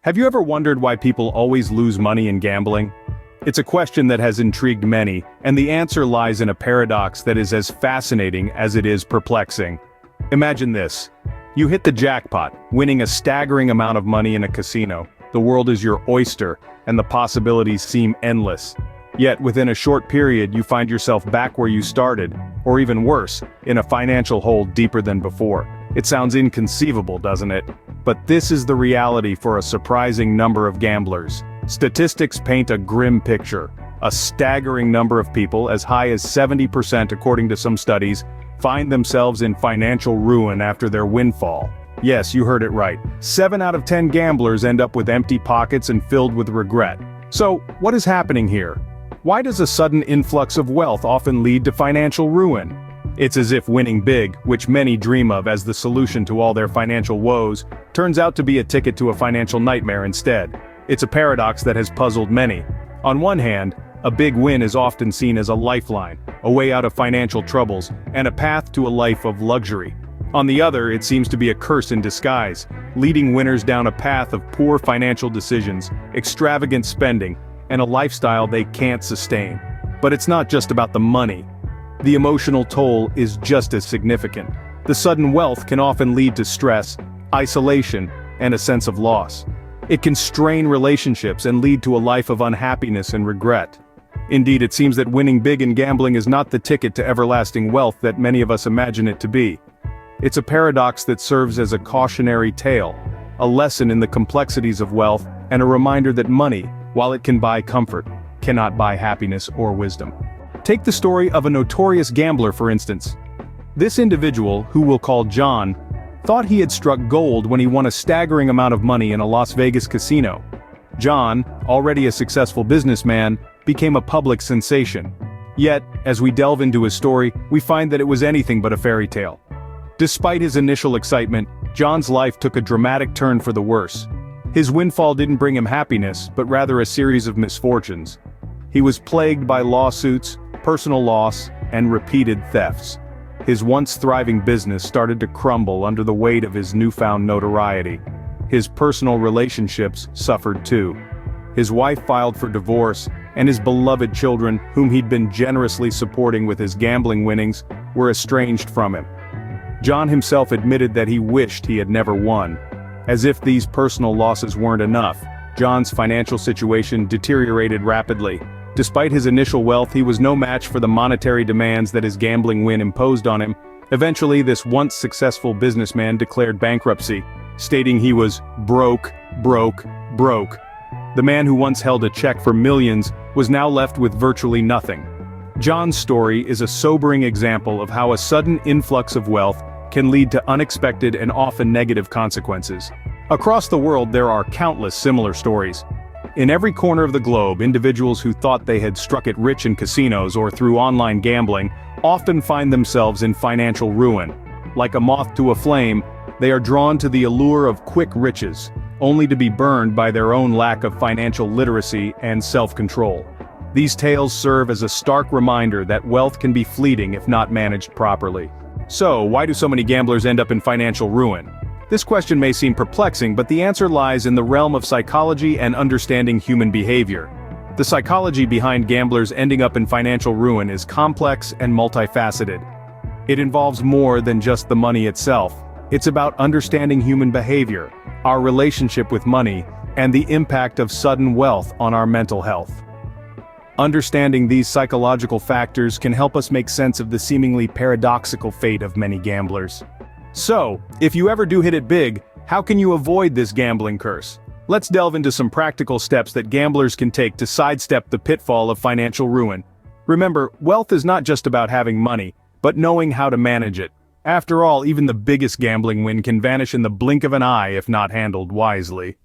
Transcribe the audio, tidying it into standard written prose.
Have you ever wondered why people always lose money in gambling? It's a question that has intrigued many, and the answer lies in a paradox that is as fascinating as it is perplexing. Imagine this. You hit the jackpot, winning a staggering amount of money in a casino. The world is your oyster, and the possibilities seem endless. Yet within a short period you find yourself back where you started, or even worse, in a financial hole deeper than before. It sounds inconceivable, doesn't it? But this is the reality for a surprising number of gamblers. Statistics paint a grim picture. A staggering number of people, as high as 70% according to some studies, find themselves in financial ruin after their windfall. Yes, you heard it right. 7 out of 10 gamblers end up with empty pockets and filled with regret. So, what is happening here? Why does a sudden influx of wealth often lead to financial ruin? It's as if winning big, which many dream of as the solution to all their financial woes, turns out to be a ticket to a financial nightmare instead. It's a paradox that has puzzled many. On one hand, a big win is often seen as a lifeline, a way out of financial troubles, and a path to a life of luxury. On the other, it seems to be a curse in disguise, leading winners down a path of poor financial decisions, extravagant spending, and a lifestyle they can't sustain. But it's not just about the money. The emotional toll is just as significant. The sudden wealth can often lead to stress, isolation, and a sense of loss. It can strain relationships and lead to a life of unhappiness and regret. Indeed, it seems that winning big in gambling is not the ticket to everlasting wealth that many of us imagine it to be. It's a paradox that serves as a cautionary tale, a lesson in the complexities of wealth, and a reminder that money, while it can buy comfort, cannot buy happiness or wisdom. Take the story of a notorious gambler, for instance. This individual, who we'll call John, thought he had struck gold when he won a staggering amount of money in a Las Vegas casino. John, already a successful businessman, became a public sensation. Yet, as we delve into his story, we find that it was anything but a fairy tale. Despite his initial excitement, John's life took a dramatic turn for the worse. His windfall didn't bring him happiness, but rather a series of misfortunes. He was plagued by lawsuits, personal loss, and repeated thefts. His once thriving business started to crumble under the weight of his newfound notoriety. His personal relationships suffered too. His wife filed for divorce, and his beloved children, whom he'd been generously supporting with his gambling winnings, were estranged from him. John himself admitted that he wished he had never won. As if these personal losses weren't enough, John's financial situation deteriorated rapidly. Despite his initial wealth, he was no match for the monetary demands that his gambling win imposed on him. Eventually, this once successful businessman declared bankruptcy, stating he was broke. The man who once held a check for millions was now left with virtually nothing. John's story is a sobering example of how a sudden influx of wealth can lead to unexpected and often negative consequences. Across the world, there are countless similar stories. In every corner of the globe, individuals who thought they had struck it rich in casinos or through online gambling often find themselves in financial ruin. Like a moth to a flame, they are drawn to the allure of quick riches, only to be burned by their own lack of financial literacy and self-control. These tales serve as a stark reminder that wealth can be fleeting if not managed properly. So, why do so many gamblers end up in financial ruin? This question may seem perplexing, but the answer lies in the realm of psychology and understanding human behavior. The psychology behind gamblers ending up in financial ruin is complex and multifaceted. It involves more than just the money itself. It's about understanding human behavior, our relationship with money, and the impact of sudden wealth on our mental health. Understanding these psychological factors can help us make sense of the seemingly paradoxical fate of many gamblers. So, if you ever do hit it big, how can you avoid this gambling curse? Let's delve into some practical steps that gamblers can take to sidestep the pitfall of financial ruin. Remember, wealth is not just about having money, but knowing how to manage it. After all, even the biggest gambling win can vanish in the blink of an eye if not handled wisely.